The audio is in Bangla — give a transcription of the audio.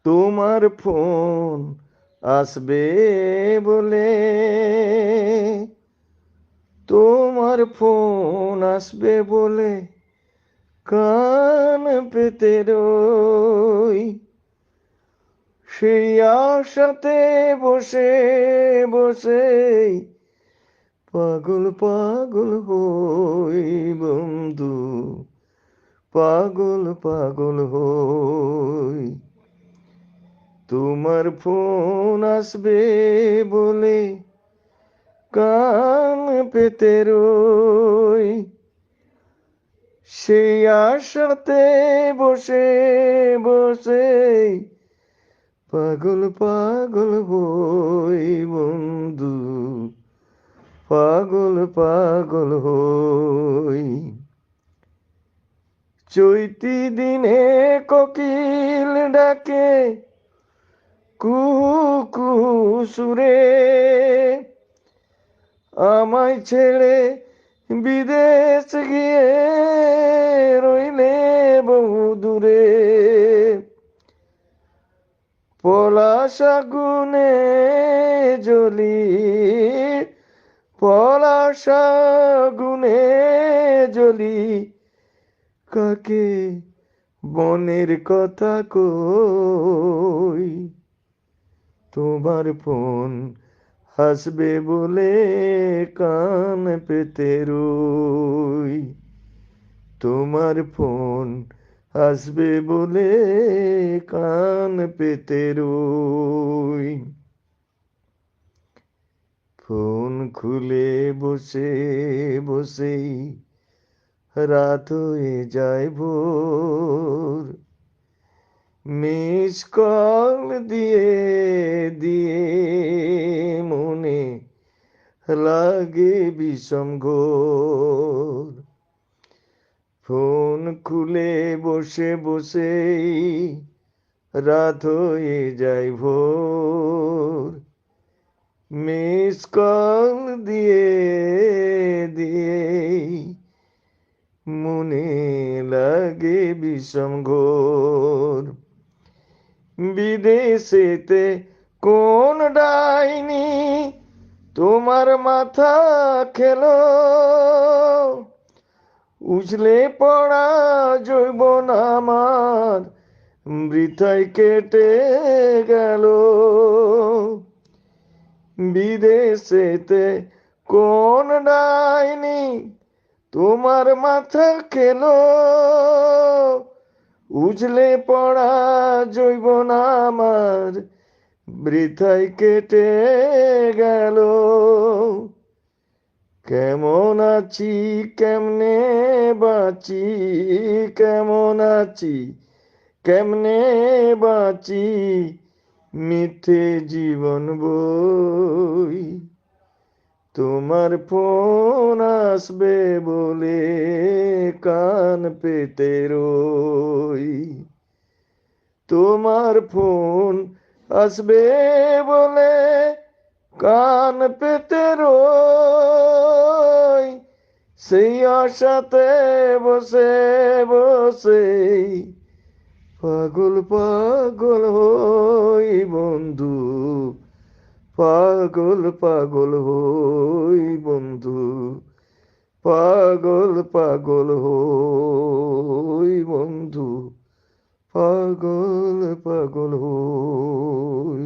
তোমার ফোন আসবে বলে, তোমার ফোন আসবে বলে কান পেতে রই। সেই আশাতে বসে বসে পাগল পাগল হই বন্ধু, পাগল পাগল হই। তোমার ফোন আসবে বলে কান পেতে রই। সেই আশাতে বসে বসে পাগল পাগল হই বন্ধু, পাগল পাগল হই। চৈতি দিনে কোকিল ডাকে কুহু কুহু সুরে, আমায় ছেড়ে বিদেশ গিয়ে রইলে বহু দূরে। পলাশ আগুনে জ্বলি, পলাশ আগুনে জ্বলি, কাকে বনের কথা কই। তোমার ফোন হাসবে বলে কান পেতে রই। তোমার ফোন আসবে বলে কান পেতে রই। ফোন খুলে বসে বসেই রাত হয়ে যায় ভোর। মিস কল দিয়ে দিয়ে মনে লাগে বিষম ঘোর। ফোন খুলে বসে বসেই রাত হয়ে যায় ভোর। মিস কল দিয়ে দিয়ে মনে লাগে বিষম ঘোর। বিদেশেতে কোন ডাইনি তোমার মাথা খেলো, উজলে পড়া যৌবন আমার বৃথায় কেটে গেল। বিদেশেতে কোন ডাইনি তোমার মাথা খেলো, উজলে পড়া যৌবন আমার বৃথায় কেটে গেল। কেমন আছি কেমনে বাঁচি, কেমন আছি কেমনে বাঁচি, মিথ্যে জীবন বই। তোমার ফোন আসবে বলে কান পেতে রই। তোমার ফোন আসবে বলে কান পেতে রই। সেই আশাতে বসে বসে পাগল পাগল হই বন্ধু, পাগল পাগল হই বন্ধু, পাগল পাগল হই বন্ধু, পাগল পাগল হই।